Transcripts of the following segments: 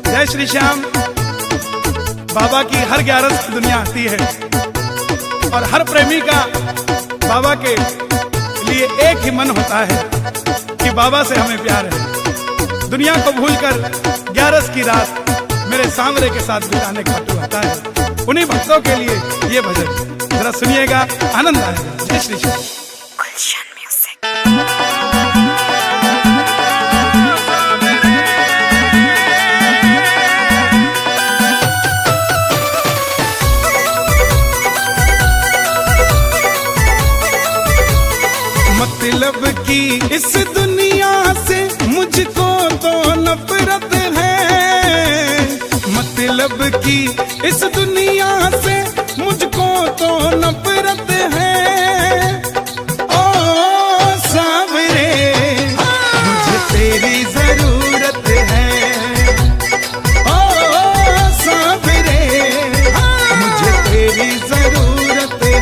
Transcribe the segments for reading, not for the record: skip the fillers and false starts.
जय श्री श्याम। बाबा की हर 11 की दुनिया आती है और हर प्रेमी का बाबा के लिए एक ही मन होता है कि बाबा से हमें प्यार है। दुनिया को भूलकर 11 की रात मेरे सांवरे के साथ बिताने का तो होता है। उन्हीं भक्तों के लिए ये भजन जरा सुनिएगा, आनंद आएगा। जय श्री श्याम। मतलब की इस दुनिया से मुझको तो नफरत है, मतलब की इस दुनिया से मुझको तो नफरत है। ओ सांवरे मुझे तेरी जरूरत है, ओ सांवरे मुझे तेरी जरूरत है।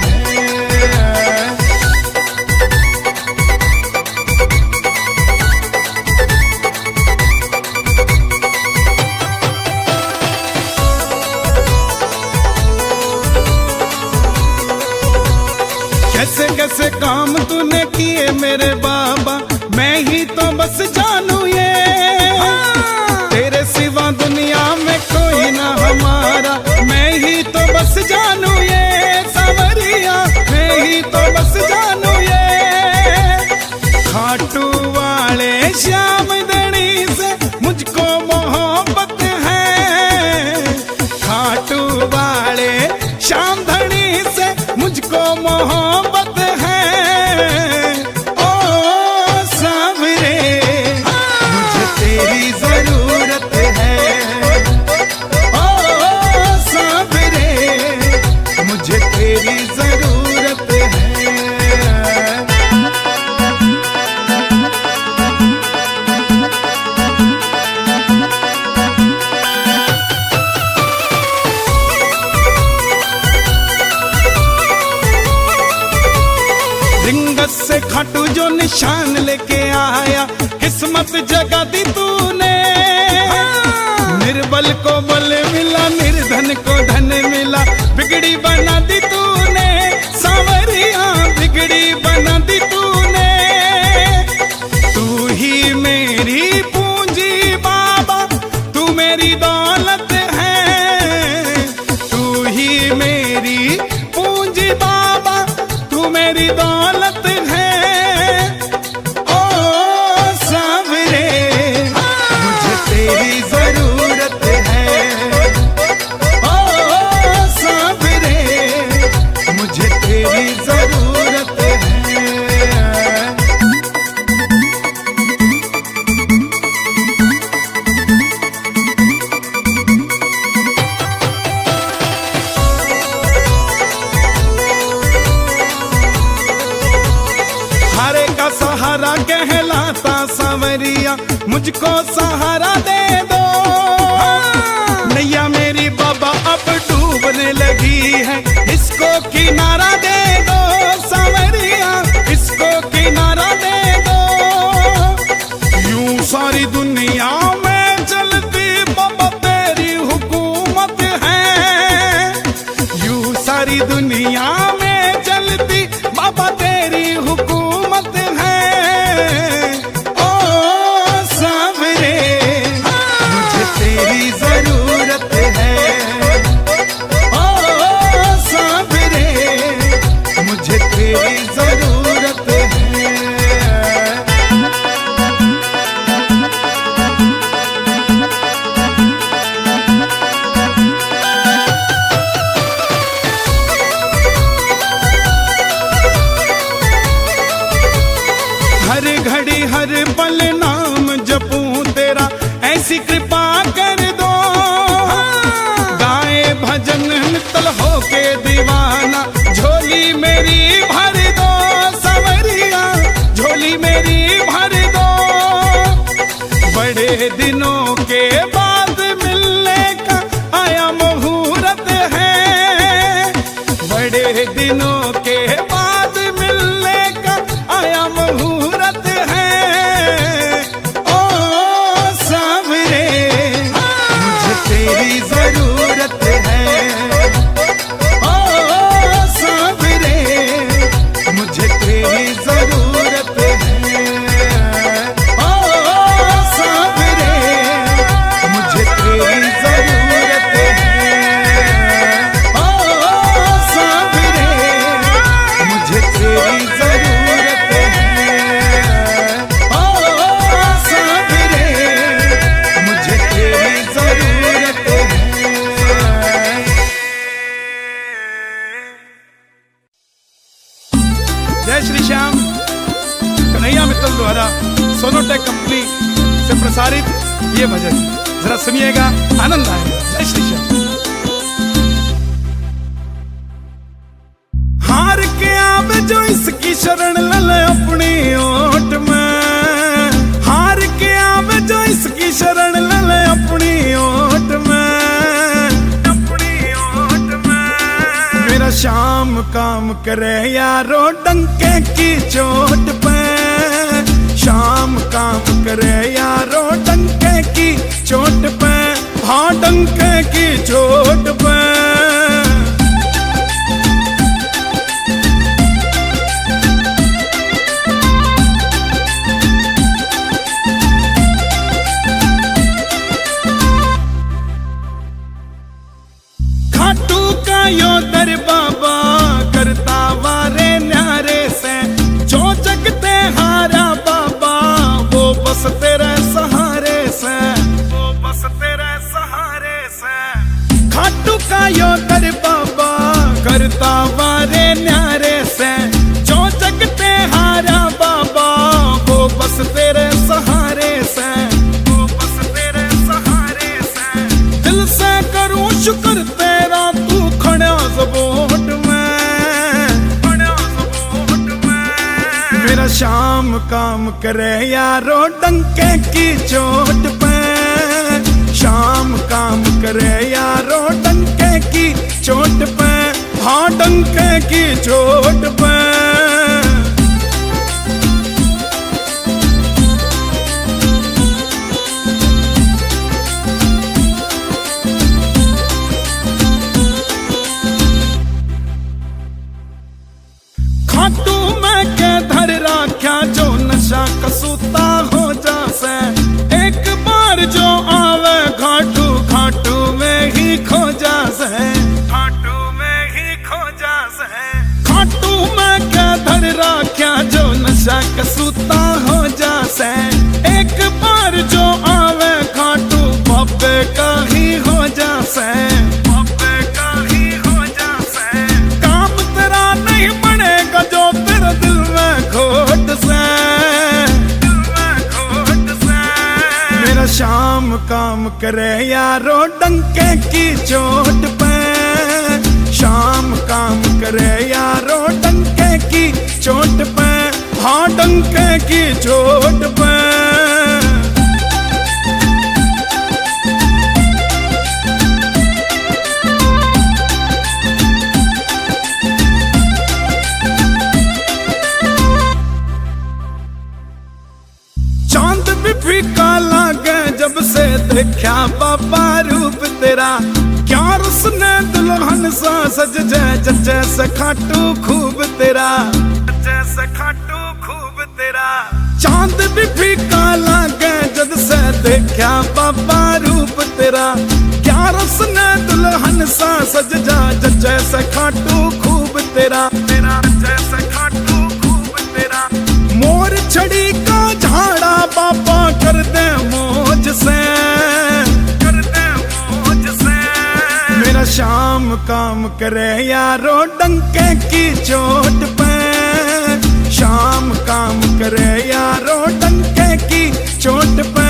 कैसे कैसे काम तूने किए मेरे बाबा, मैं ही तो बस जानू ये। तेरे सिवा दुनिया में कोई ना हमारा, मैं ही तो बस जानू ये। सांवरिया मैं ही तो बस जानू ये। खाटू वाले श्याम धनी से मुझको मोहब्बत है, खाटू वाले श्याम धनी से मुझको मोहब्बत है। ओ सांवरे मुझे तेरी जरूरत है, ओ सांवरे मुझे तेरी जरूरत है। रिंगत से खाटू जो निशान लेके आया, किस्मत जगा दी तूने। निर्बल को बल मिला, निर्धन को धन मिला, बिगड़ी बना दी तूने। सांवरिया बिगड़ी बना दी तूने। तू ही मेरी पूंजी बाबा, तू मेरी दौलत है। तू ही मेरी पूंजी बाबा, तू मेरी दौलत है। ओ सांवरे मुझे तेरी जरूरत है, ओ सांवरे मुझे तेरी जरूरत है। हारे का सहारा कहलाता सांवरिया, मुझको सहारा दे दो। नैया मेरी बाबा अब डूबने लगी है, इसको किनारा दे दो। सांवरिया इसको किनारा दे दो। यूं सारी दुनिया में चलती बाबा तेरी हुकूमत है। यूं सारी दुनिया में चलती बाबा तेरी हुकूमत है। ओ सांवरे मुझे तेरी जरूरत है, ओ सांवरे मुझे तेरी जरूरत है। हर घड़ी हर पल नाम जपूं तेरा, ऐसी कृपा कर दो। गाए भजन नितल होके दीवाना, झोली मेरी भर दो। सांवरिया झोली मेरी भर दो। बड़े दिनों के बाद मिलने का आया मुहूर्त है। बड़े दिनों के बाद मिलने का आया मुहूर्त है। ओ से प्रसारित ये भजन जरा सुनिएगा, आनंद आएगा। जय श्री श्याम। हार के आवे जो इसकी शरण ले अपनी ओट में, हार के आवे जो इसकी शरण ले अपनी ओट में, अपनी ओट में। मेरा शाम काम करे यारो डंके की चोट पे, शाम काम करे यारो डंके की चोट पे, हाँ डंके की चोट पे। खाटू का यो दर बाबा करता वारे न्यारे से, जो जगते हारा बाबा वो बस तेरे सहारे से, वो बस तेरे सहारे से। खाटू का यो दर बाबा करता वारे न्यारे से, जो जगते हारा बाबा वो बस तेरे सहारे से, वो बस तेरे सहारे से। दिल से करूं शुक्र तेरा तू खड़ा ज़बोट में, खड़ा ज़बोट में। मेरा शाम काम करे यारो डंके की चोट पे, शाम काम करे यारो डंके की चोट पे, हाँ डंके की चोट पे। खाटू में के धर राख्या जो नशा कसूता हो जासे, एक बार जो आवे घाटू घाटू में ही खो जासे, घाटू में ही खो जासे। खाटू में के धर राख्या जो नशा कसूता हो जासे, एक बार जो आवे घाटू बाबे का ही हो जासे, बाबे का ही हो जासे। काम तेरा नहीं बनेगा जो तेरा दिल में खोट से, दिल में खोट से। मेरा शाम काम करे यारो डंके की चोट पे, शाम काम करे यारो डंके की चोट पे, हाँ डंके की चोट पे। चांद भी फीका लागे जब से देखा बाबा रूप तेरा, क्या उसने दुल्हन सा सज जाए जैसे खाटू खूब तेरा, जैसे खाटू खूब तेरा। चांद भी फीका लागे जब से देखा बाबा रूप तेरा, क्या उसने दुल्हन सा सज जाए जैसे खाटू खूब तेरा, तेरा जैसे खाटू खूब तेरा। मोर छड़ी का झाड़ा बाबा कर दे मौज से, कर दे मौज से। मेरा शाम काम करे यारो डंके की चोट पे, शाम काम करे यारो डंके की चोट पे,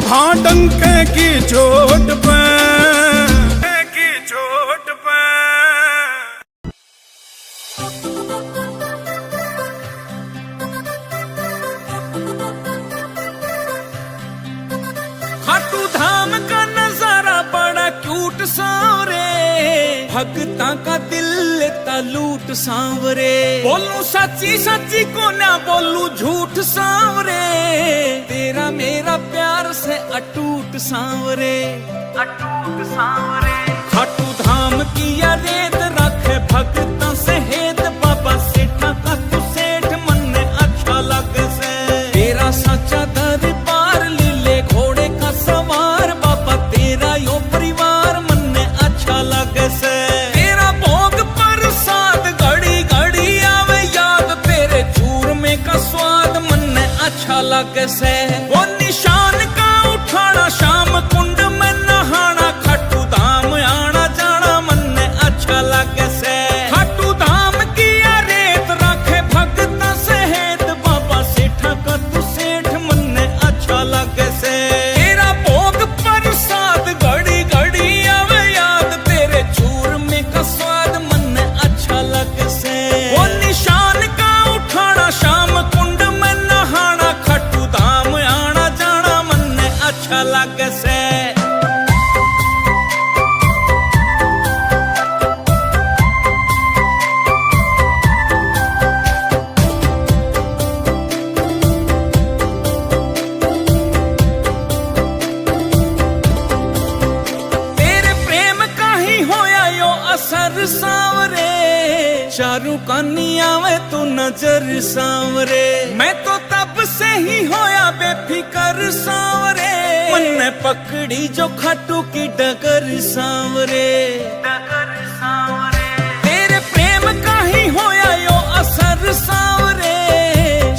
हाँ डंके की चोट पे, की चोट पे। खाटू धाम का नजारा बड़ा क्यूट सांवरे, भगता का दिल लेता लूट सांवरे। बोलूं सच्ची सच्ची को ना बोलूं झूठ सांवरे, तेरा मेरा प्यार से अटूट सांवरे, अटूट सांवरे। खाटू धाम की या रेत रखे भगता से हेत, बाबा सेठा का तू सेठ मन ने अच्छा लगे से। तेरा सच्चा दरबार लीले घोड़े का सवार, बाबा तेरा यो परिवार मन ने अच्छा लगे से। तेरा भोग प्रसाद घड़ी घड़ी आवे याद, तेरे चूरमे का स्वाद मन ने अच्छा लगे से। वो निशान का उठाना शाम कुंड में नहाना, खाटू धाम आना जाना मन ने अच्छा लगे से। खाटू धाम की या रेत रखे भगता से हेत, बाबा सेठा का तू सेठ मन ने अच्छा लगे से। तेरा भोग प्रसाद घड़ी घड़ी आवे याद, तेरे चूरमे का स्वाद मन अच्छा लग से। वो निशान का उठाना शाम कुंड में नहाना, खट्टू धाम आना जाना मन अच्छा लग से। असर सांवरे चारू कानिया में तू नजर सांवरे, मैं तो तब से ही होया बेफिकर सांवरे, मन ने पकड़ी जो खाटू की डगर सांवरे। तेरे प्रेम का ही होया यो असर सांवरे,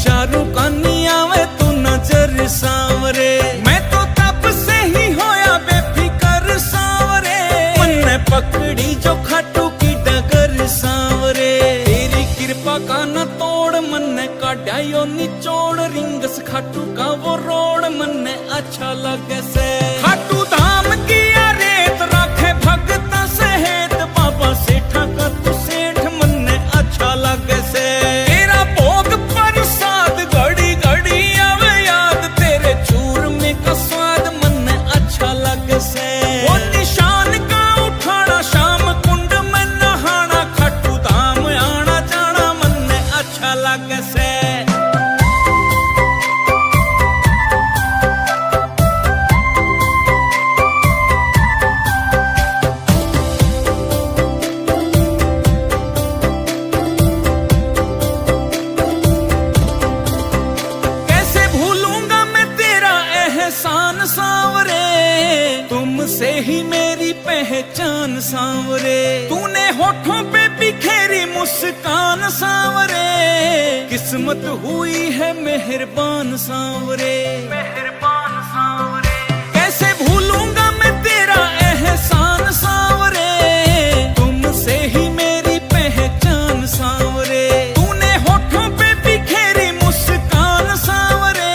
चारू कानिया में तू नजर सांवरे, मैं तो तब से ही होया बेफिकर सांवरे, मन ने पकड़ी जो खाटू की डगर सांवरे। तेरी कृपा का न तोड़ मन ने काटा यो निचोड़, रिंगस खाटू का वो रोड मन ने अच्छा लगे से। खाटू धाम की रेत राखे भगत सहेत, बाबा सेठा का तू सेठ मन ने अच्छा लगे से। तेरा भोग प्रसाद घड़ी घड़ी आवे याद, तेरे चूरमे का स्वाद मन ने अच्छा लगे से। वो निशान का उठाना शाम कुंड में नहाना, खट्टू धाम आना जाना मन ने अच्छा लगे से। कैसे भूलूंगा मैं तेरा एहसान सांवरे, तुमसे ही मेरी पहचान सांवरे। तूने होठों पे बिखेरी मुस्कान सांवरे, किस्मत हुई है मेहरबान सांवरे। कैसे भूलूंगा मैं तेरा एहसान सांवरे, तुमसे ही मेरी पहचान सांवरे। तूने होठों पे बिखेरी मुस्कान सांवरे,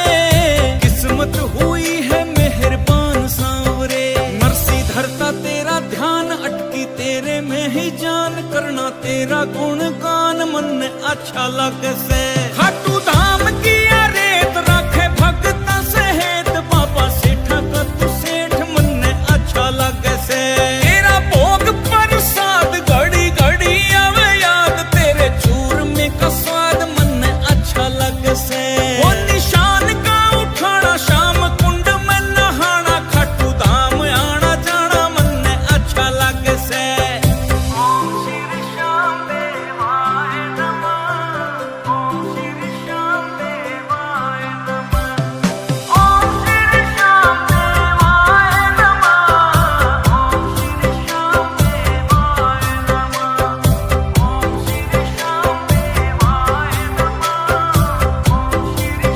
किस्मत हुई है मेहरबान सांवरे। नरसी धरता तेरा ध्यान, अटकी तेरे में ही जान, करना तेरा गुणगान मन ने अच्छा लगे से। खाटू धाम की रेत राखे भगत सहेत, बाबा सेठा का तू सेठ मन ने अच्छा लगे से। तेरा भोग प्रसाद घड़ी घड़ी आवे याद, तेरे चूरमे का स्वाद मन ने अच्छा लगे से। वो निशान का उठाना शाम कुंड में नहाना, खट्टू धाम आना जाना मन ने अच्छा लगे से। ओम श्री श्याम देवाय नमः, ओम श्री श्याम देवाय नमः, ओम श्री श्याम देवाय नमः, ओम श्री श्याम देवाय नमः, ओम श्री श्याम देवाय नमः, ओम श्री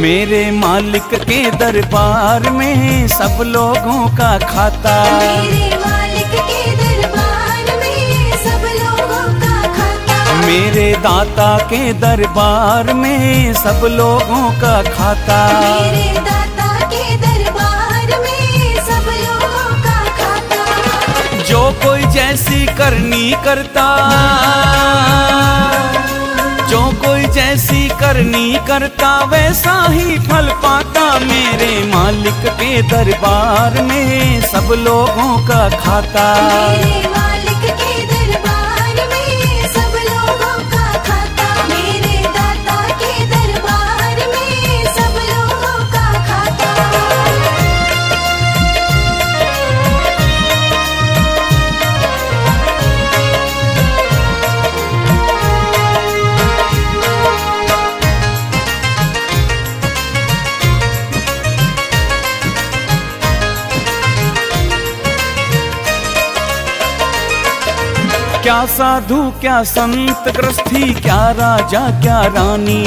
मेरे मालिक के दरबार में सब लोगों का खाता, मेरे मालिक के दरबार में सब लोगों का खाता, मेरे दाता के दरबार में सब लोगों का खाता, मेरे दाता के दरबार में सब लोगों का खाता। जो कोई जैसी करनी करता, जो कोई जैसी करनी करता वैसा ही फल पाता। मेरे मालिक के दरबार में सब लोगों का खाता, मेरे मालिक के दरबार में सब लोगों का खाता, मेरे दाता के दरबार में सब लोगों का खाता। क्या साधु क्या संत गृहस्थी, क्या राजा क्या रानी,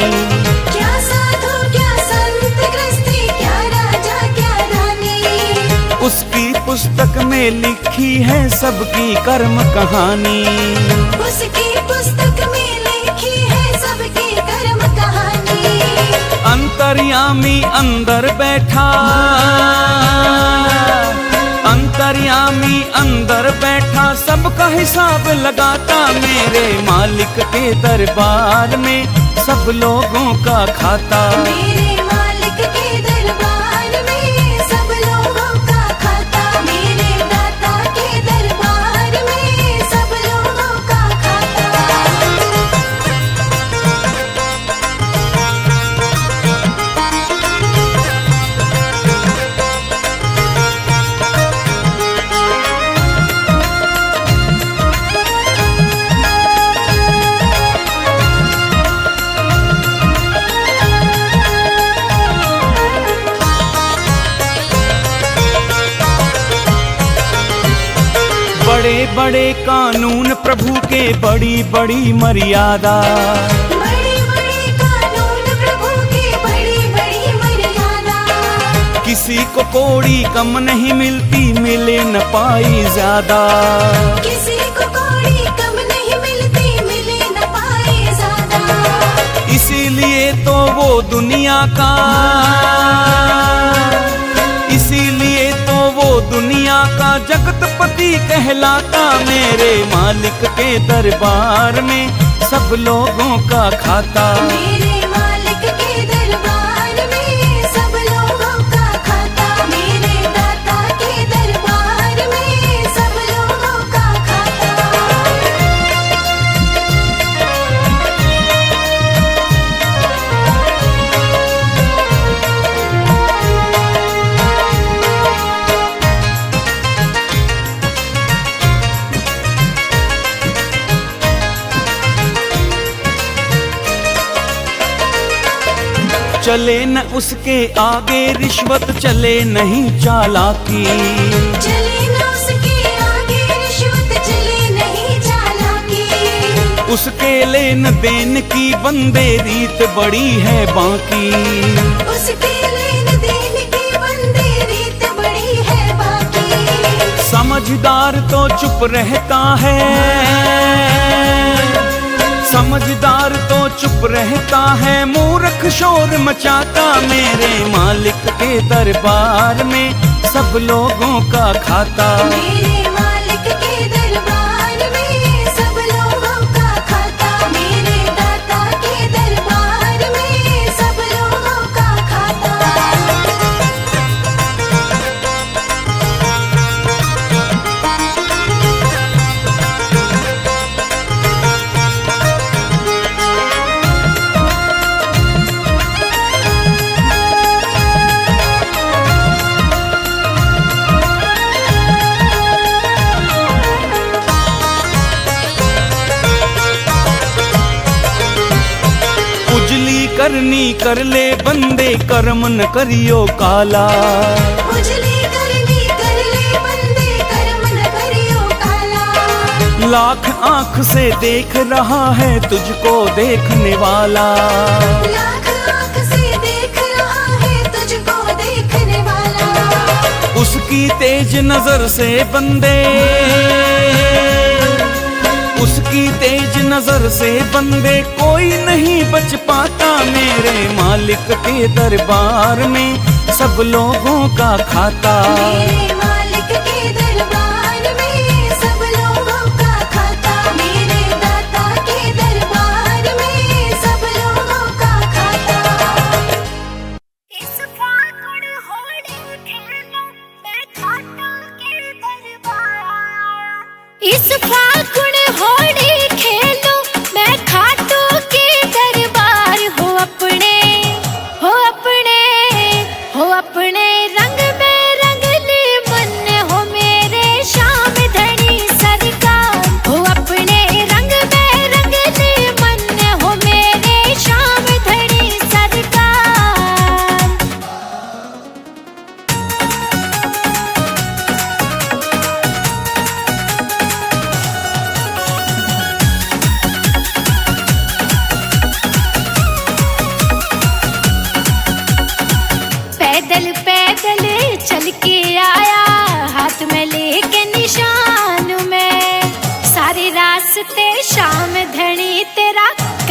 क्या साधु क्या संत गृहस्थी, क्या राजा क्या रानी, उसकी पुस्तक में लिखी है सबकी कर्म कहानी। उसकी पुस्तक में लिखी है सबकी कर्म कहानी। अंतर्यामी अंदर बैठा, अंतर्यामी अंदर बैठा, सबका हिसाब लगाता, मेरे मालिक के दरबार में सब लोगों का खाता। मेरे मालिक के दरबार में सब लोगों का खाता, मेरे दाता के दरबार में सब लोगों का खाता। बड़े बड़े कानून प्रभु के, बड़ी बड़ी मर्यादा, बड़े बड़े कानून प्रभु की, बड़ी बड़ी मर्यादा, किसी को कोड़ी कम नहीं मिलती, मिले न पाई ज्यादा। किसी को कोड़ी कम नहीं मिलती, मिले न पाए ज्यादा। इसीलिए तो वो दुनिया का, इसीलिए तो वो दुनिया का जगतपति कहलाता, मेरे मालिक के दरबार में सब लोगों का खाता। मेरे मालिक के दरबार में सब लोगों का खाता, मेरे दाता के दरबार में सब लोगों का खाता। चले न उसके आगे रिश्वत, चले नहीं चालाकी, चले न उसके आगे रिश्वत, चले नहीं चालाकी, उसके लेन देन की बंदे रीत बड़ी है बाकी। उसके लेन देन की बंदे रीत बड़ी है बाकी। समझदार तो चुप रहता है, समझदार तो चुप रहता है, मूर्ख शोर मचाता, मेरे मालिक के दरबार में सब लोगों का खाता। मेरे मालिक के दरबार में सब लोगों का खाता, मेरे दाता के दरबार में सब लोगों का खाता। उजली करनी कर ले बंदे, कर्म न करियो काला, उजली करनी कर ले बंदे, कर्म न करियो काला। लाख आंख से देख रहा है तुझको देखने वाला, लाख आँख से देख रहा है तुझको देखने वाला। उसकी तेज नजर से बंदे, उसकी तेज नजर से बंदे कोई नहीं बच पाता, मेरे मालिक के दरबार में सब लोगों का खाता। मेरे मालिक के दरबार में सब लोगों का खाता, मेरे दाता के दरबार में सब लोगों का खाता। इस फागुन होली खेलो मैं खाटू के दरबार, इस फागुन होली खेलो मैं खाटू के दरबार, हो अपने हो अपने हो अपने रंग में रंग ले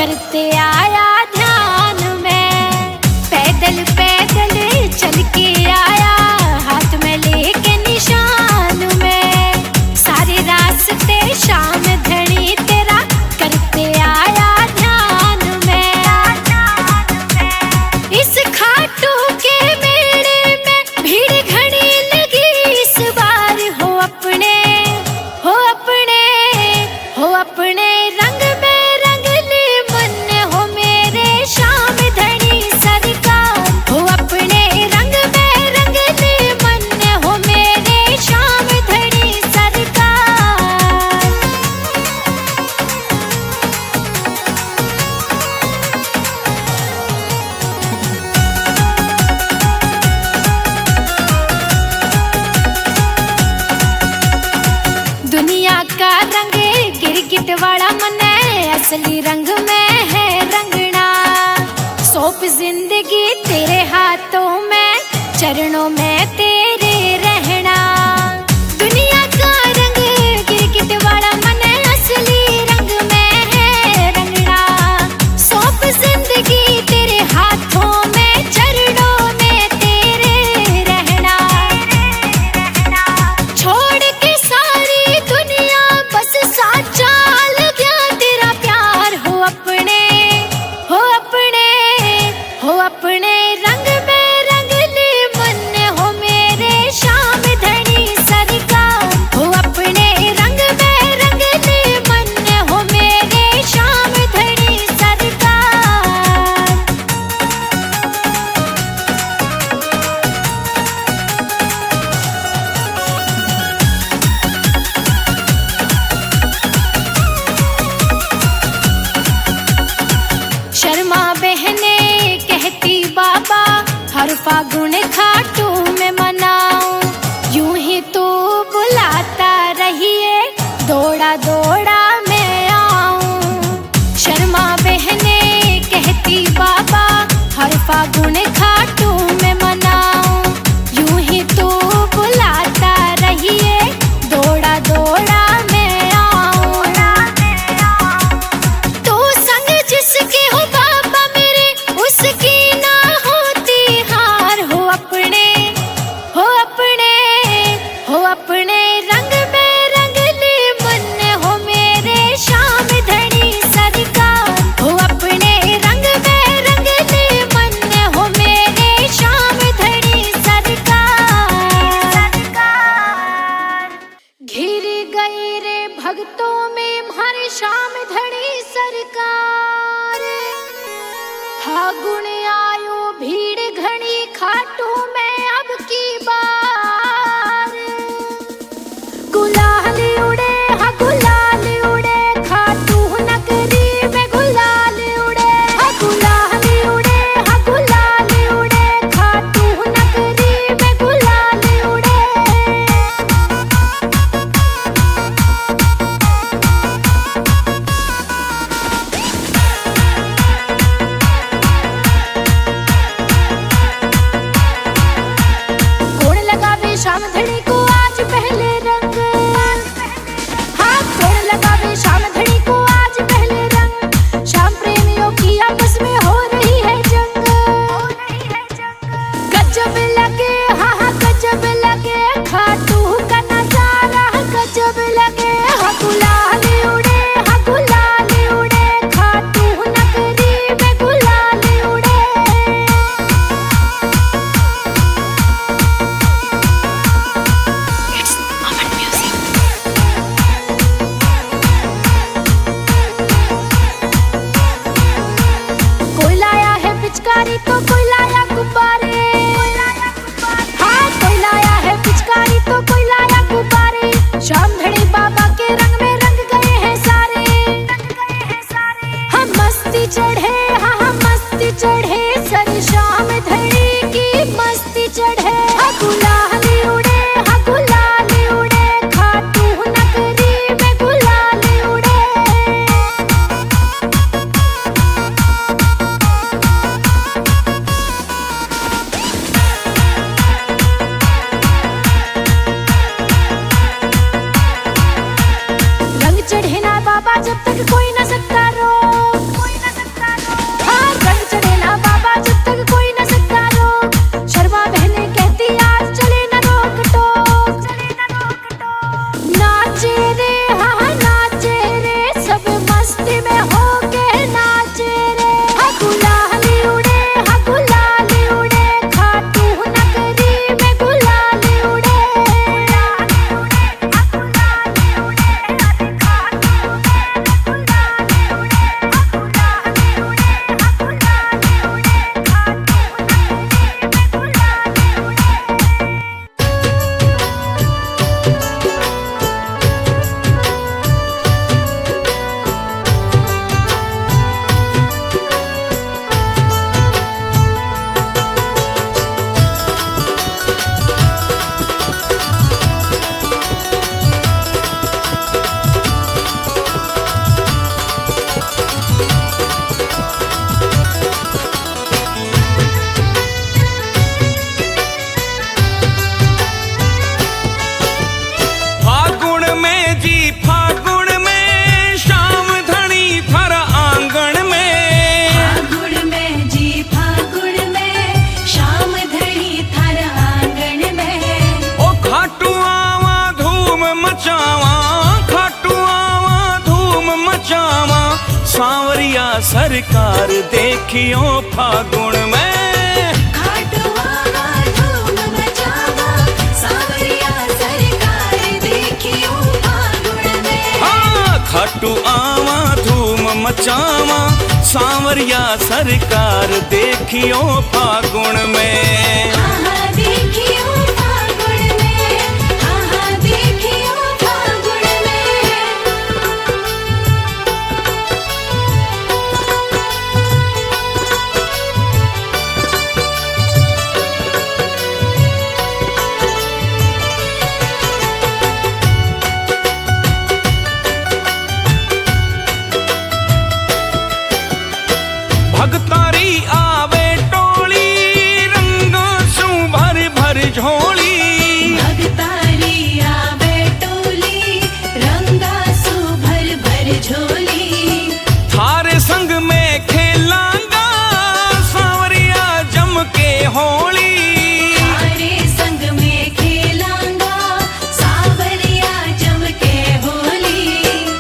करते आया ध्यान में। पैदल पैदल चल के आया हाथ में लेके निशान में। सारे रास्ते शाम धनी तेरा करते आया ध्यान में। इस खाटू के मेले में भीड़ घनी लगी इस बार। हो अपने हो अपने हो अपने रंग में रंग ले मन हो मेरे श्याम धनी सरकार। हो अपने रंग में रंग ले मन हो मेरे श्याम धनी सरकार। दुनिया का रंग गिरगिट वाला मन है, असली रंग में है रंगना। सौंप जिंदगी तेरे हाथों में, चरणों में तेरे रहना। दुनिया का रंग गिरगिट वाला मन है, असली रंग में है रंगना। सौंप जिंदगी तेरे हाथों में, चरणों में तेरे रहना। छोड़ के सारी दुनिया बस साचा लगा तेरा प्यार। हो अपने हो अपने हो अपने रंग में रंग ले मन हो मेरे श्याम धनी सरकार। हो अपने रंग में रंग ले मन हो मेरे श्याम धनी सरकार। शर्मा बहने कहती बाबा हर फागुन खाटू में मनाऊं। यूं ही तू बुलाता रहिए दौड़ा दौड़ा मैं आऊं। शर्मा बहने कहती बाबा हर फागुन खाटू में मनाऊं। यूं ही तू बुलाता रहिए दौड़ा दौड़ा मैं आऊं। तू संग जिसके हो बाबा मेरे, उसकी ना होती हार। हो अपने हो अपने हो अपने रंग में रंग ले मन हो मेरे श्याम धनी सरकार। हो अपने रंग में रंग ले मन हो मेरे श्याम धनी सरकार। घिर गई रे भक्तों में हमारे श्याम धनी सरकार। फागुन आयो भीड़ घनी खाटू में अब की बार। गुलाल उड़े हा गुलाल उड़े खाटू नगरी में। गुलाल उड़े हा गुलाल उड़े हा गुलाल उड़े खाटू नगरी में। गुलाल उड़े कौन लगावे श्याम धनी को आज पहले रंग। हाँ कौन लगावे श्याम धनी को आज पहले रंग। श्याम प्रेमियों की आपस में हो रही है जंग। गजब लगे हाँ हाँ गजब लगे खाटू का नजारा। गजब लगे हाँ गुलाल उड़े हाँ गुलाल उड़े खाटू नगरी में। गुलाल उड़े कोई लाया है पिचकारी तो कोई लाया गुब्बारे। हाँ कोई लाया है पिचकारी तो कोई लाया गुब्बारे। श्याम धनी बाबा के रंग में रंग गए हैं सारे। हम मस्ती चढ़े हाँ हम मस्ती चढ़े सर श्याम धनी की मस्ती चढ़े। हाँ गुलाल उड़े हाँ गुलाल उड़े खाटू नगरी में। गुलाल उड़े रंग चढ़े ना बाबा जब तक कोई न सकता रोक। सांवरिया सरकार देखियो फागुन में। खाटू आवा धूम मचावा सांवरिया सरकार देखियो फागुन में। हाँ खाटू आवा धूम मचावा सांवरिया सरकार देखियो फागुन में। आहा देखियो फागुन में, आहा देखियो फागुन में। भगतारी आवे टोली रंगों सु भर भर झोली। भगतारी आवे टोली रंगा सु भर भर झोली। थारे संग में खेलांगा सांवरिया जम के होली। थारे संग में खेलांगा सांवरिया जम के होली।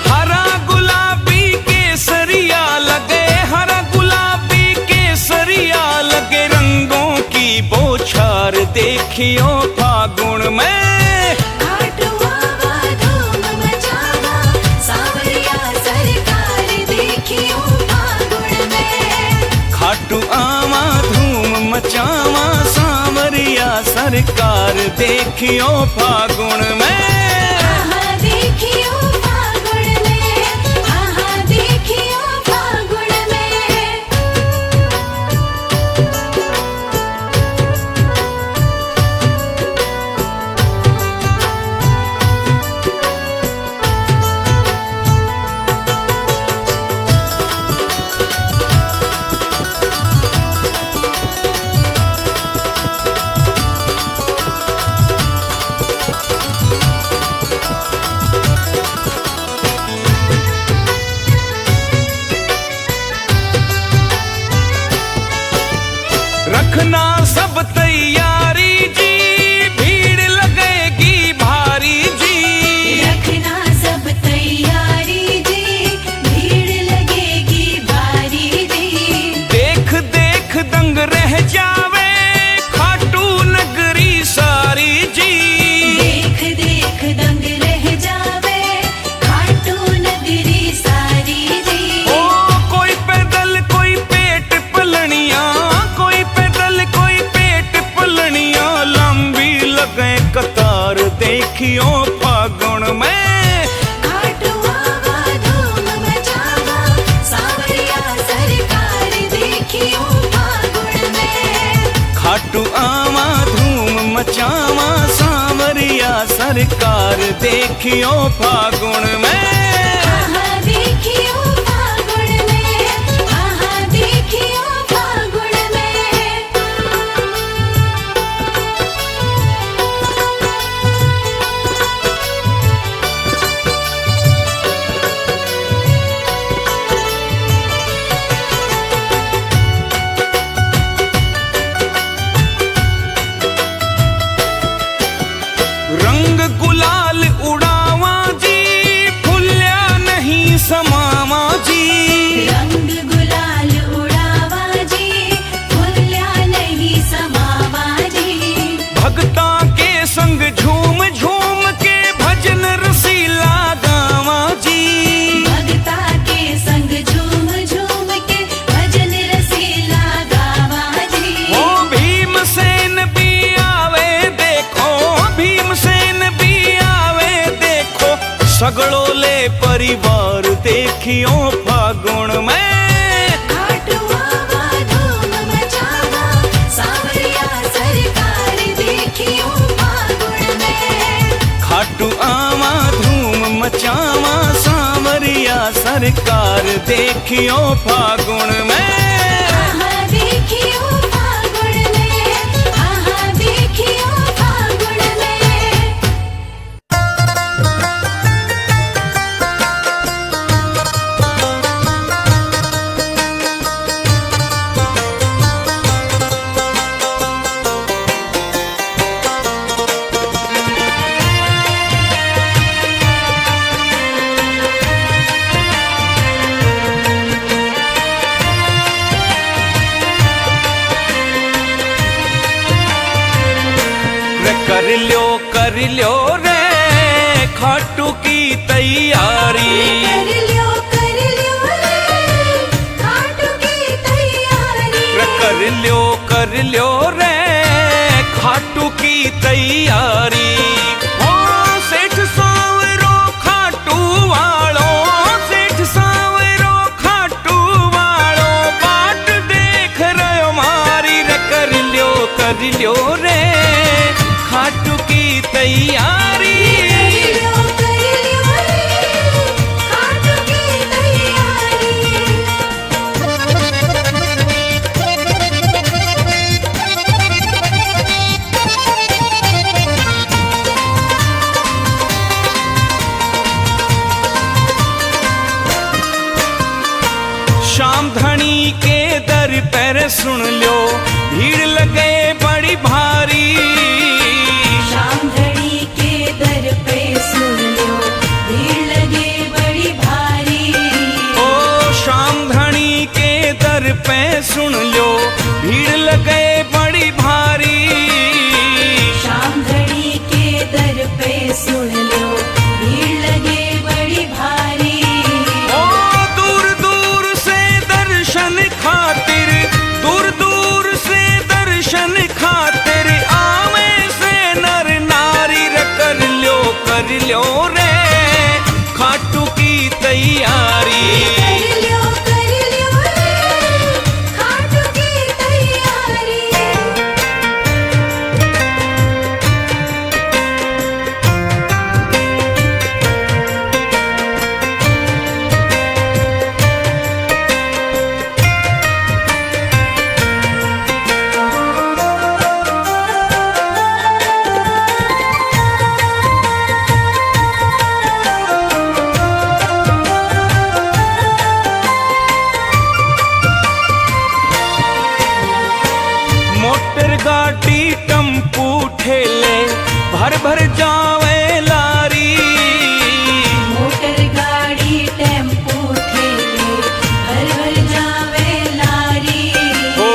हरा गुलाबी केसरिया लगे, हरा गुलाबी केसरिया लगे रंगों की बौछार देखियो फागुन में। खाटू आवा धूम मचावा सांवरिया सरकार देखियो फागुन में। खाटू आवा धूम मचावा सांवरिया सरकार देखियो फागुन में। आहा देखियो फागुन में, आहा देखियो फागुन में। रखना सब तैयारी जी, भीड़ लगेगी भारी जी। रखना सब तैयारी जी, भीड़ लगेगी भारी जी। देख देख दंग रह जावे खाटू नगरी सारी जी। देख देख दंग रह जावे खाटू नगरी सारी जी। ओ कोई पैदल कोई पेट पलनिया, कोई पैदल कोई पेट पलनिया लंबी लगे कतार देखियो फागुन में। खाटू आवा धूम मचावा सांवरिया सरकार देखियो फागुन में। खाटू आवा धूम मचावा सांवरिया सरकार देखियो फागुन में। आहा देखियो फागुन में, आहा देखियो फागुन में। रंग गुलाल उड़ावा जी, फुल्या नहीं समावा जी। रंग गुलाल उड़ावा जी, फुल्या नहीं समावा जी। भगता के संग झूम झूम के भजन रसीला गावा जी। भगता के संग झूम झूम के भजन रसीला गावा जी। ओ भीमसेन भी आवे देखो, भीमसेन भी आवे देखो सगड़ो ले परिवार देखियो फागुन में। खाटू आवा धूम मचावा सांवरिया सरकार देखियो फागुन में। खाटू आवा धूम मचावा सांवरिया सरकार देखियो फागुन में। आहा देखियो फागुन में, आहा देखियो फागुन में। कर लियो रे खाटू की तैयारी। कर लियो रे खाटू की तैयारी। कर लियो रे खाटू की तैयारी। ओ सेठ सांवरो खाटू वालो, सेठ सांवरो खाटू वालो बाट देख रहे मारी रे। कर लियो रे खाटू की तैयारी। कर लियो रे खाटू की तैयारी। शाम धनी के दर पर सुन लो भीड़ लगे बड़ी भारी। शाम धनी के दर पे सुन लो भीड़ लगे बड़ी भारी। ओ शाम धनी के दर पे सुन लो भीड़ लगे बड़ी भारी। शाम धनी के दर पे सुन लो भीड़ लगे बड़ी भारी। ओ दूर दूर से दर्शन खातिर, दूर दूर से दर्शन खातिर आवे से नर नारी रे। कर लियो रे खाटू की तैयारी। कर लियो रे खाटू की तैयारी। मोटर गाड़ी टम्पू ठेले भर भर जावे लारी। मोटर गाड़ी टेम्पो ठेले भर भर जावे लारी। ओ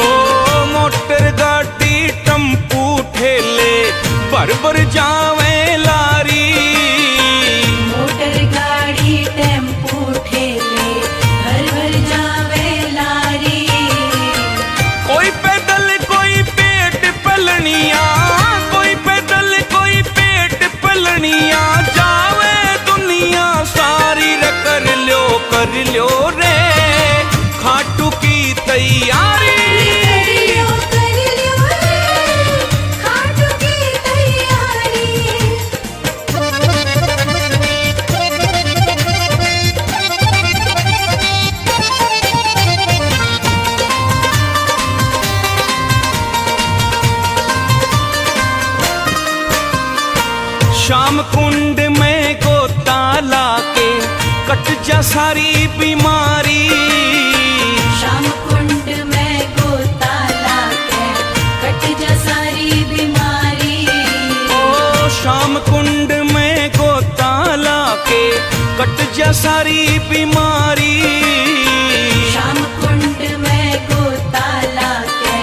मोटर गाड़ी टम्पू ठेले भर भर जावे लारी। मोटर गाड़ी टेम्पो ठेले भर भर जावे लारी। कोई पैदल कोई पेट पलनिया, कोई पैदल कोई पेट पलनिया जावे दुनिया सारी रे। कर लियो रे खाटू की तैयारी। कर लियो रे खाटू की तैयारी। श्याम कुंड में गोता लाके कट जा सारी बीमारी। शाम कुंड में गोता लाके कट जा सारी बीमारी। ओ शाम कुंड में गोता लाके कट जा सारी बीमारी। शाम कुंड में गोता लाके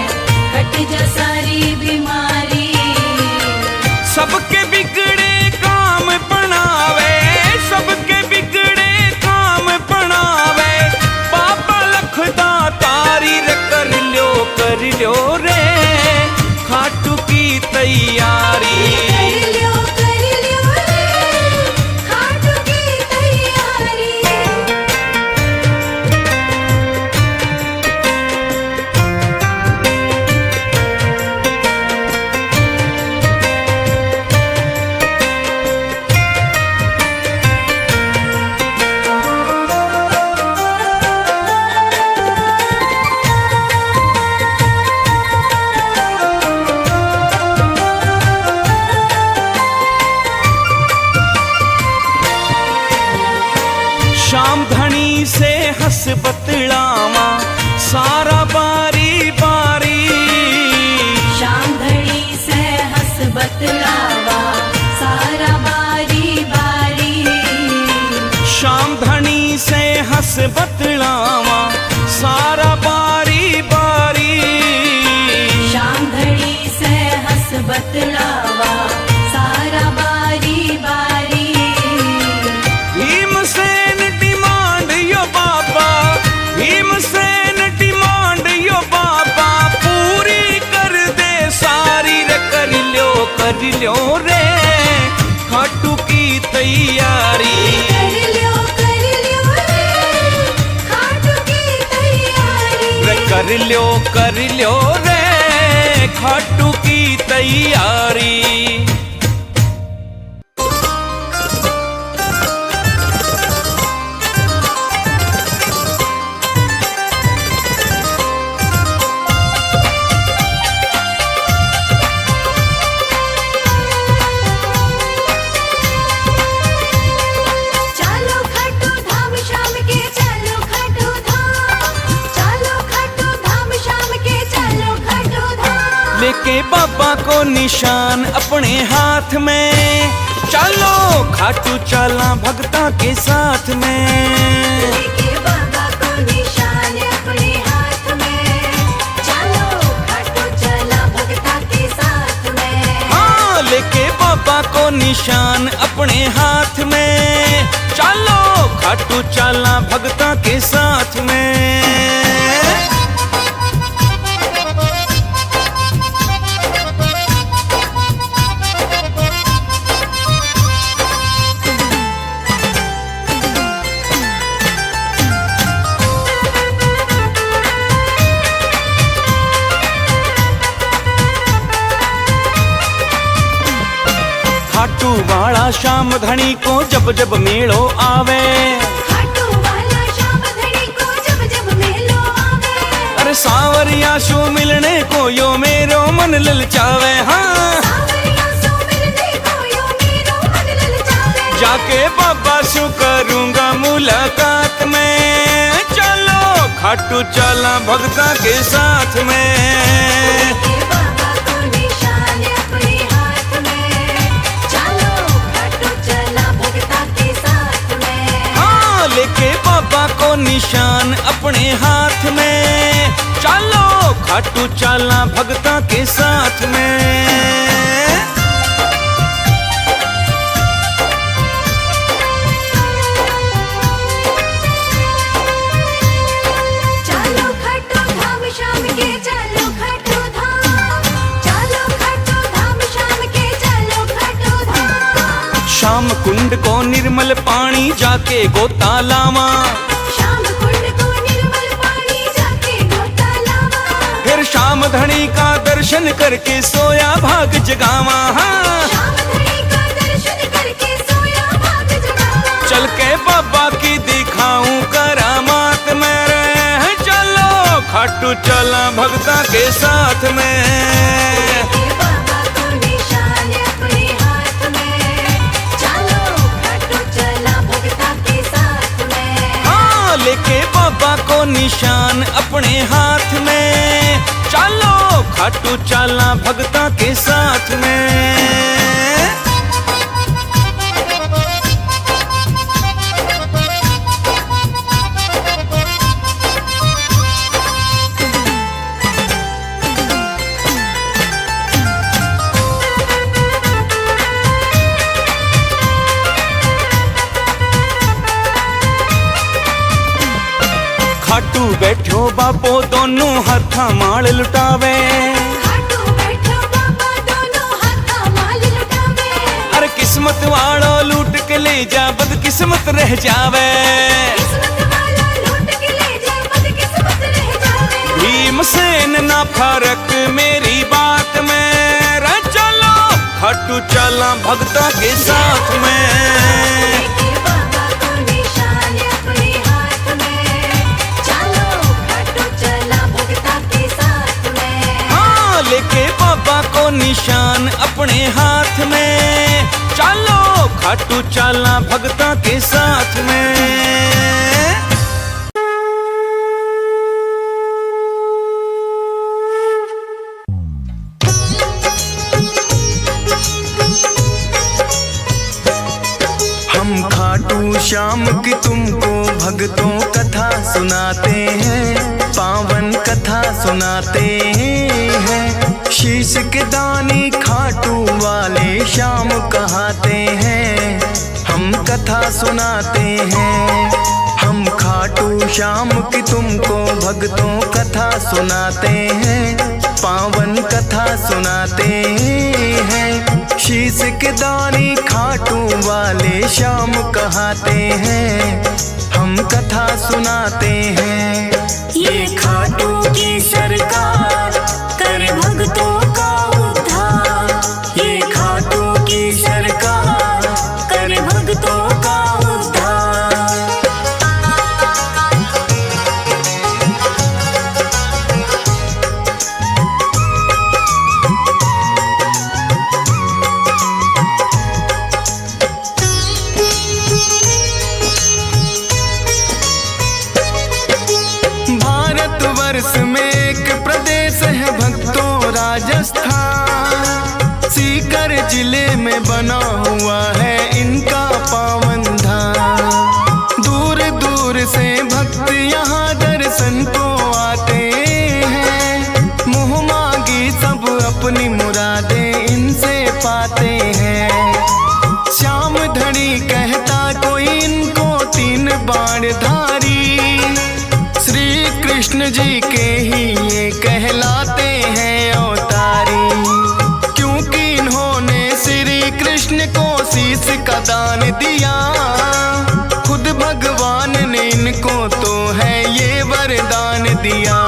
कट जा सारी बीमारी। सबके बिगड़े काम बनावे, सबके बिगड़े काम बनावे बाबा लखदा तारी रे। कर लियो रे खाटू की तैयारी। कर लियो रे खाटू की तैयारी। शाम धनी से हंस बतलावा सारा बारी बारी। शाम धनी से हंस बतलावा सारा बारी बारी। शाम धनी से हंस बतलावा सारा बारी बारी। शाम धनी से हंस बतलावा कर लो रे खाटू की तैयारी। चलो खाटू धाम शाम के, चलो खाटू धाम, चलो खाटू धाम शाम के, चलो खाटू धाम। लेके बाबा को निशान अपने हाथ में, चलो खाटू चला भगता के साथ में। लेके बाबा को निशान अपने हाथ में, चलो खाटू चला भगता के साथ में। हाँ, लेके बाबा को निशान अपने हाथ में, चलो खाटू चला भगता के साथ में। खाटू वाला श्याम धनी को जब जब मेलो आवे, खाटू वाला शाम धनी को जब जब मेलो आवे। अरे सावरिया शो मिलने को यो मेरो मन ललचावे। हाँ, सावरिया सो मिलने को यो मेरो मन ललचावे। जाके बाबा शो करूंगा मुलाकात में, चलो खाटू चला भगता के साथ में। लेके बाबा को निशान अपने हाथ में, चलो खाटू चला भगता के साथ में। हाँ, लेके बाबा को निशान अपने हाथ में, चलो खाटू चला भगता के साथ में। चलो खाटू धाम शाम के, चलो खाटू धाम, चलो खाटू धाम शाम के, चलो खाटू धाम। श्याम कुंड को निर्मल पानी जाके गोता लावा, शाम कुंड को निर्मल पानी जाके गोता लावा। फिर श्याम धनी का दर्शन करके सोया भाग जगावा। हाँ, शाम धनी का दर्शन करके सोया भाग जगावा। चल के बाबा की दिखाऊं करामात मेरे, चलो खाटू चला भगता के साथ में। लेके बाबा को निशान अपने हाथ में, चलो खाटू चला भगता के साथ में। हाँ, लेके बाबा को निशान अपने हाथ में, चलो खाटू चला भगता के साथ में। खाटू बैठो बापो दोनों हाथा माल लुटावे, खाटू बैठो बाबा दोनों हाथा माल लुटावे। अरे किस्मत वालो लूट के ले जा बदकिस्मत रह जावे। किस्मत वाला लूट के ले जाए बदकिस्मत रह जावे। भीमसेन ना फर्क मेरी बात में, रे चलो खाटू चला भगता के साथ में। लेके बाबा को निशान अपने हाथ में, चलो खाटू चला भगता के साथ में। हाँ, लेके बाबा को निशान अपने हाथ में, चलो खाटू चला भगता के साथ में। हम खाटू श्याम की तुमको भक्तों कथा सुनाते हैं, पावन कथा सुनाते हैं। शीश के दानी खाटू वाले श्याम कहाते हैं, हम कथा सुनाते हैं। हम खाटू श्याम की तुमको भक्तों कथा सुनाते हैं, पावन कथा सुनाते हैं। शीश के दानी खाटू वाले श्याम कहाते हैं, हम कथा सुनाते हैं। ये खाटू की वर्ष में एक प्रदेश है भक्तों राजस्थान। सीकर जिले में बना हुआ है इनका पावन धाम। दूर दूर से भक्त यहाँ दर्शन को आते हैं। मुँह मांगी सब अपनी मुरादें इनसे पाते हैं। श्याम धड़ी कहता कोई इनको 3 बाण धारी। श्री कृष्ण जी के ही ये कहलाते हैं अवतारी। क्योंकि इन्होंने श्री कृष्ण को शीश का दान दिया। खुद भगवान ने इनको तो है ये वरदान दिया।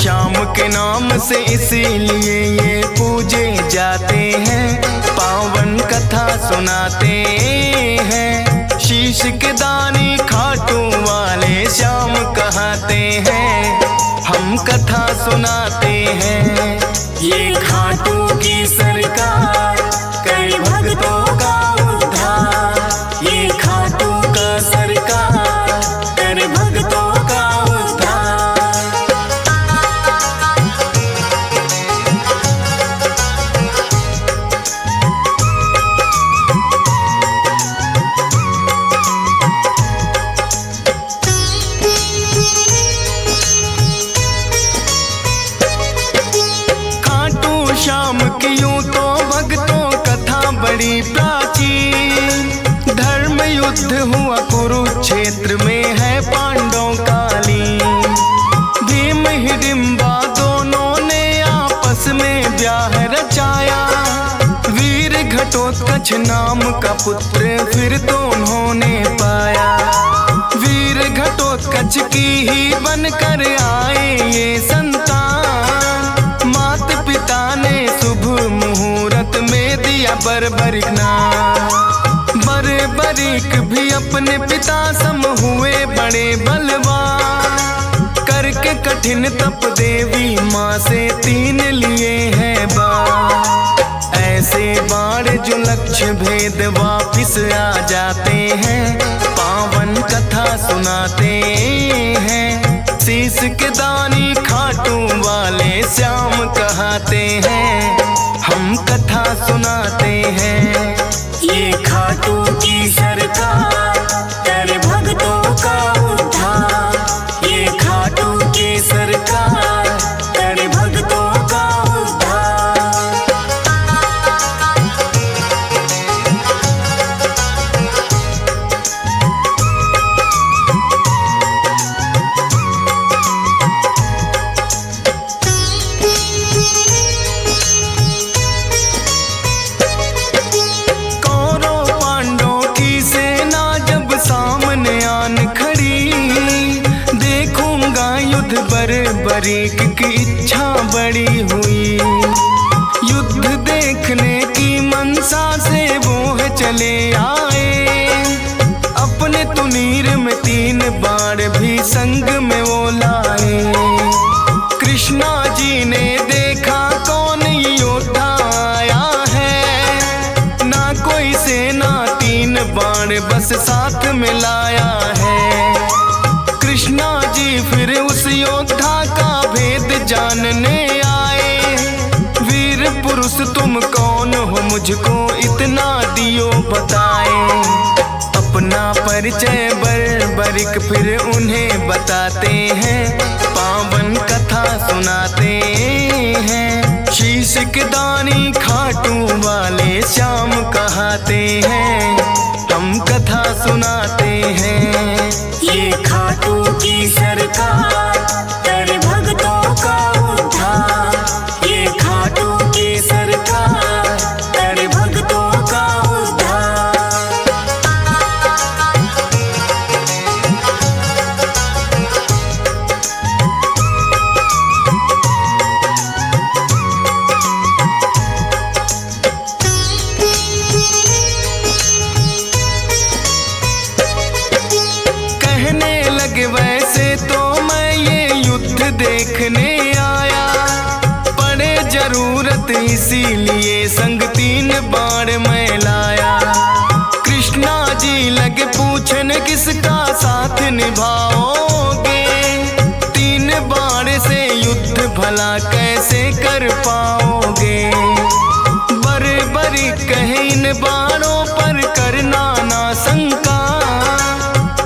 श्याम के नाम से इसीलिए ये पूजे जाते हैं। पावन कथा सुनाते हैं। शीश के दानी खाटू वाले श्याम कहते हैं। हम कथा सुनाते हैं। ये खाटू की सरकार करे भक्तों का उद्धार। ये खाटू का सरकार करे भक्तों का उद्धार। श्याम की यूं तो भक्तों कथा बड़ी प्राचीन। धर्म युद्ध हुआ कुरुक्षेत्र में है पांडवों कालीन। भीम हिडिंबा दोनों ने आपस में ब्याह रचाया। वीर घटोत्कच नाम का पुत्र फिर तो उन्होंने पाया। वीर घटोत्कच की ही बनकर आए ये संतान। मात पिता ने शुभ मुहूर्त में दिया बर्बरिक नाम। बर्बरिक भी अपने पिता सम हुए बड़े बलवान। करके कठिन तप देवी माँ से 3 लिए हैं बाण। ऐसे बाण जो लक्ष्य भेद वापिस आ जाते हैं। पावन कथा सुनाते हैं। शीश के दानी खाटू वाले श्याम कहते हैं। हम कथा सुनाते हैं। ये खाटू की सरकार करे भक्तों का उद्धार। ये खाटू की सरकार करे भक्तों का उद्धार। बर्बरिक की इच्छा बड़ी हुई। युद्ध देखने की मनसा से वो है चले आए। अपने तुनीर में 3 बाण भी संग में वो लाए। कृष्णा जी ने देखा कौन योद्धा आया है। ना कोई सेना 3 बाण बस साथ में लाया है। कृष्णा जी फिर उस योद्धा का भेद जानने आए। वीर पुरुष तुम कौन हो मुझको इतना दियो बताए। अपना परिचय बर्बरिक फिर उन्हें बताते हैं। पावन कथा सुनाते हैं। शीश के दानी खाटू वाले श्याम कहते हैं। हम कथा सुनाते हैं। ये खाटू की सरकार करे भक्तों का उद्धार। ये खाटू की सरकार करे भक्तों का उद्धार। वैसे तो मैं ये युद्ध देखने आया। पड़े जरूरत इसीलिए संग 3 बाण मैं लाया। कृष्णा जी लगे पूछने किसका साथ निभाओगे। 3 भला कैसे कर पाओगे। बरी कहे इन बाणों पर करना ना शंका,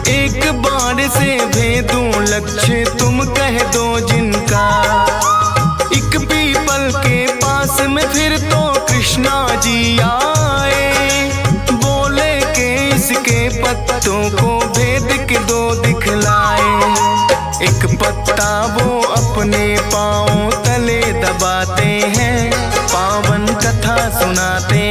एक बाण से भेदूं लक्ष्य तुम कह दो जिनका। एक पीपल के पास में फिर तो कृष्णा जी आए, बोले के इसके पत्तों को भेद के दो दिखलाए। एक पत्ता वो अपने पांव तले दबाते हैं, पावन कथा सुनाते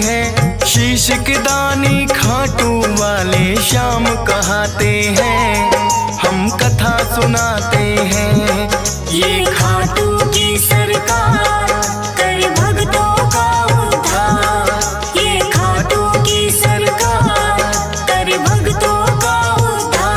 हैं। शीश के दानी खाटू वाले श्याम कहाते हैं, हम कथा सुनाते हैं। ये खाटू की सरकार कर भक्तों का उद्धार, ये खाटू की सरकार कर भक्तों का उद्धार।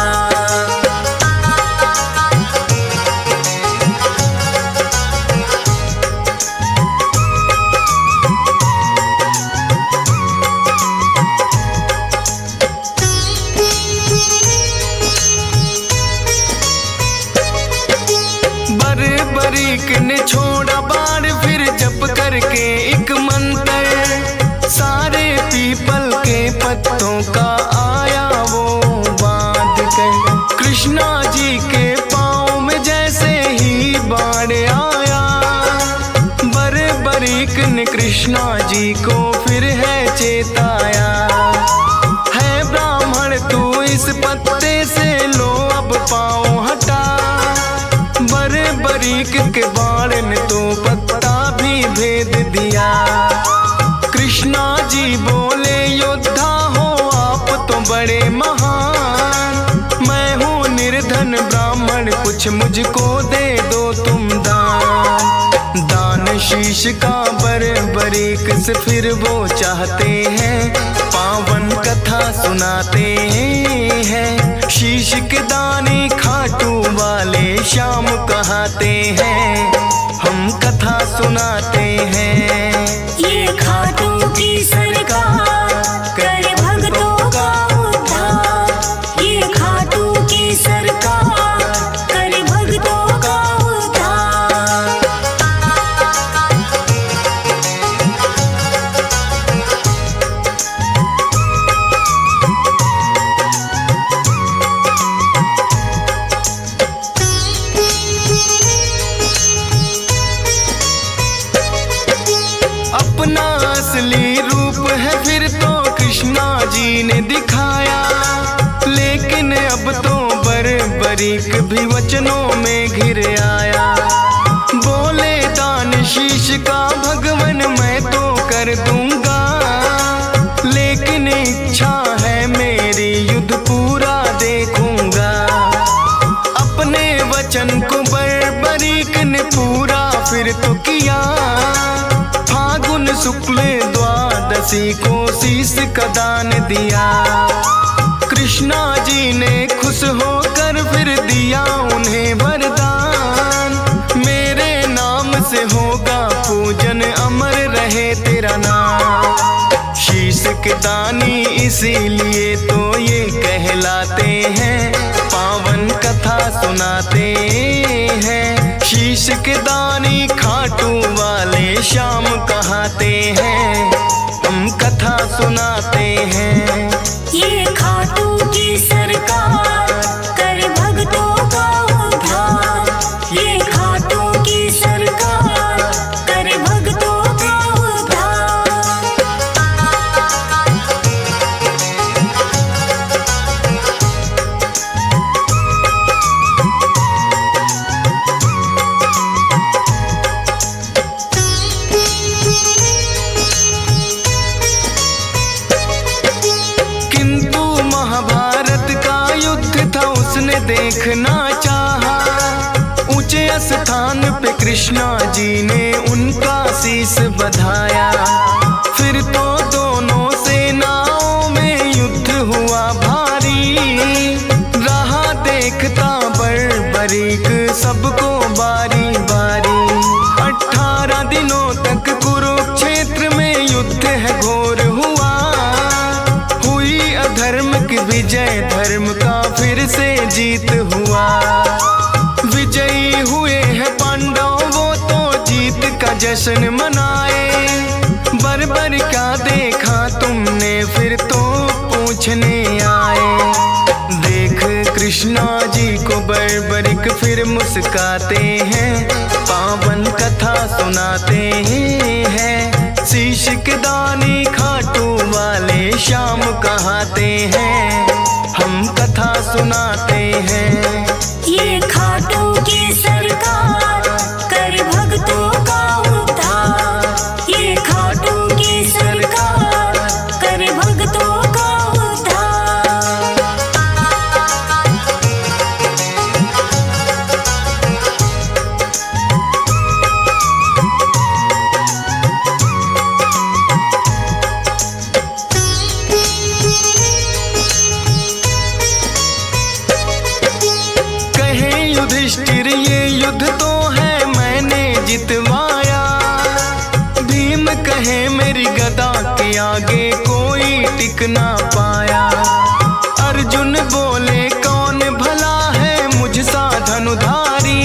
बरीक ने छोड़ा बाण फिर जप करके एक मंत्र, सारे पीपल के पत्तों का आया वो बांध कर। कृष्णा जी के पाँव में जैसे ही बाण आया, बरीक ने कृष्णा जी को फिर है चेताया। है ब्राह्मण तू इस पत्ते से लो अब पाँव हटा, बरीक के बाण ने तो पत्ता भी भेद दिया। कृष्णा जी बोले योद्धा हो आप तो बड़े महान, मैं हूँ निर्धन ब्राह्मण कुछ मुझको दे दो तुम दान। दान शीश का बरीक से फिर वो चाहते हैं, पावन कथा सुनाते हैं। शीश के दानी खाटू वाले श्याम कहाते हैं, हम कथा सुनाते हैं। ये खाटू की सरकार कर भक्तों का उद्धार, ये खाटू की सरकार कर भक्तों का उद्धार। अपना असली रूप है फिर तो कृष्णा जी ने दिखाया, लेकिन अब तो बरीक भी वचनों में घिर आया। बोले दान शीश का भगवन मैं तो कर दूंगा, लेकिन इच्छा है मेरी युद्ध पूरा देखूंगा। अपने वचन को बरीक ने पूरा फिर तो किया, फागुन शुक्ल द्वादशी को शीश का दान दिया। कृष्णा जी ने खुश होकर फिर दिया उन्हें वरदान, मेरे नाम से होगा पूजन अमर रहे तेरा नाम। शीश के दानी इसीलिए तो ये कहलाते हैं, पावन कथा सुनाते हैं। शीश के दानी खाटू वाले श्याम कहाते हैं, हम कथा सुनाते हैं। ये खाटू की सरकार कर भक्तों का उद्धार, ये खाटू की सरकार कर भक्तों का उद्धार। देखना चाहा, ऊंचे स्थान पे कृष्णा जी ने उनका शीश बधाया। फिर तो दोनों सेनाओं में युद्ध हुआ भारी, रहा देखता बरीक सबको बारी बारी। 18 दिनों तक कुरुक्षेत्र में युद्ध है घोर हुआ, हुई अधर्म की विजय धर्म का फिर से जीत हुआ। विजयी हुए हैं पांडव जश्न मनाए। बर क्या देखा तुमने फिर तो पूछने आए। देख कृष्णा जी को बरबरिक फिर मुस्काते हैं, पावन कथा सुनाते हैं। शीश के दानी खाटू वाले श्याम कहाते हैं, हम कथा सुनाते हैं। ये खाटू की सरकार कर भक्तों का उद्धार। ये खाटू की सरकार कर भक्तों का उद्धार। कहे युधिष्ठिर ये युद्ध तो है मैंने जितवाया। भीम कहे मेरी गदा के आगे कोई टिक ना पाया। अर्जुन बोले कौन भला है मुझसा धनुधारी।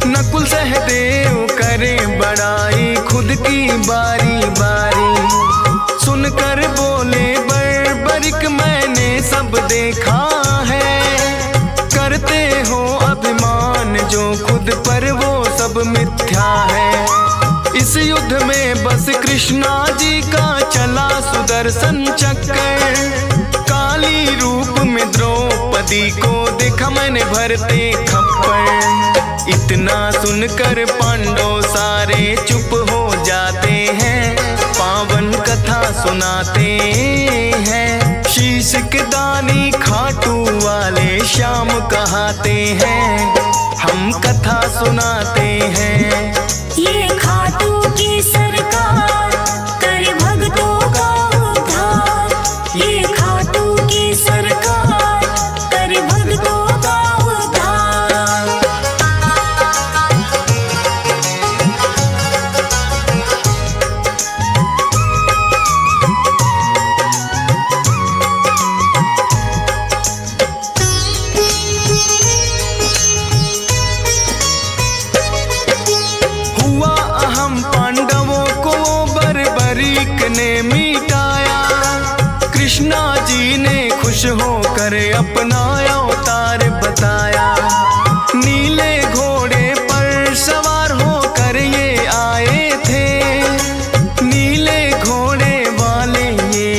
नकुल सहदेव करे बड़ाई खुद की बारी बारी। सुनकर बोले बरबरिक मैंने सब देखा है। करते हो अभिमान जो खुद पर वो सब मिथ्या है। इस युद्ध में बस कृष्णा जी का चला सुदर्शन चक्कर। काली रूप में द्रौपदी को देखा मैंने भरते खप्पर। इतना सुनकर पांडव सारे चुप हो जाते हैं, पावन कथा सुनाते हैं। शीश के दानी खाटू वाले श्याम कहाते हैं, हम कथा सुनाते हैं। ये खाटू की सरकार कर भक्तों का उद्धार। ये खाटू की सरकार कर भक्तों का उद्धार। हुआ अहम पांडवों को बरबरिक ने मिटाया। कृष्णा जी ने खुश होकर अपना अवतार बताया। नीले घोड़े पर सवार होकर ये आए थे। नीले घोड़े वाले ये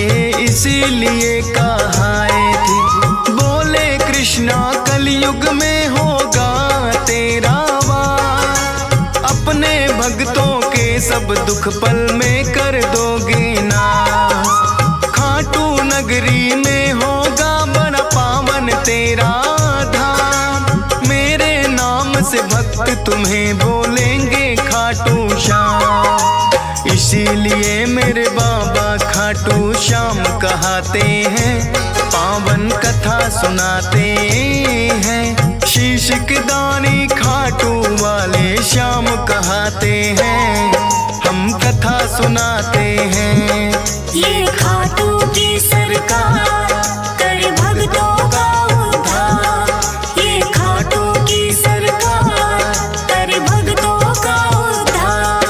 इसीलिए कहाए थे। बोले कृष्णा कलयुग में होगा तेरा वार। अपने भक्तों के सब दुख पल में कर दोगे नाश। खाटू नगरी में होगा बड़ा पावन तेरा धाम। मेरे नाम से भक्त तुम्हें बोलेंगे खाटू श्याम। इसीलिए मेरे बाबा खाटू श्याम कहाते हैं, पावन कथा सुनाते हैं। शीश के दानी खाटू वाले श्याम कहाते हैं, हम कथा सुनाते हैं। ये खाटू की सरकार कर भक्तों का उद्धार। ये खाटू की सरकार कर भक्तों का उद्धार।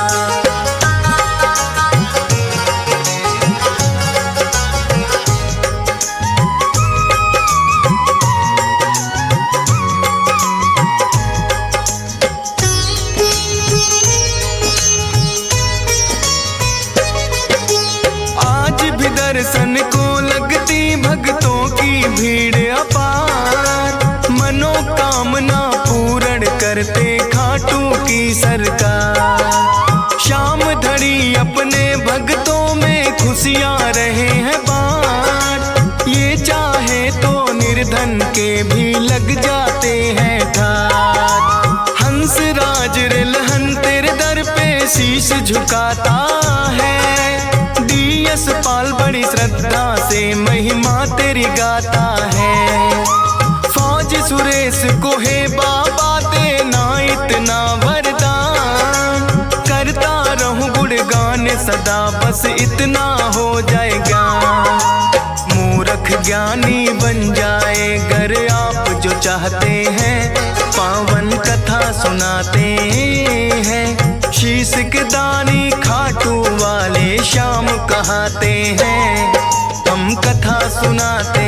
आज भी दर्शन को लगती भक्तों की भीड़ अपार। मनोकामना पूर्ण करते खाटू की सरकार। शाम धड़ी अपने भक्तों में खुशियाँ रहे हैं बाँट। ये चाहे तो निर्धन के भी लग जाते हैं ठाट। हंस राज रिलहन तेरे दर पे शीश झुकाता है। डीएस पाल बड़ी श्रद्धा से महिमा तेरी गाता है। फौज सुरेश को है बाबा देना इतना वरदान। करता रहूं गुणगान सदा बस इतना हो जाएगा। मूर्ख ज्ञानी बन जाए गर आप जो चाहते हैं, पावन कथा सुनाते हैं। शीश इश्कदानी खाटू वाले श्याम कहाते हैं, हम कथा सुनाते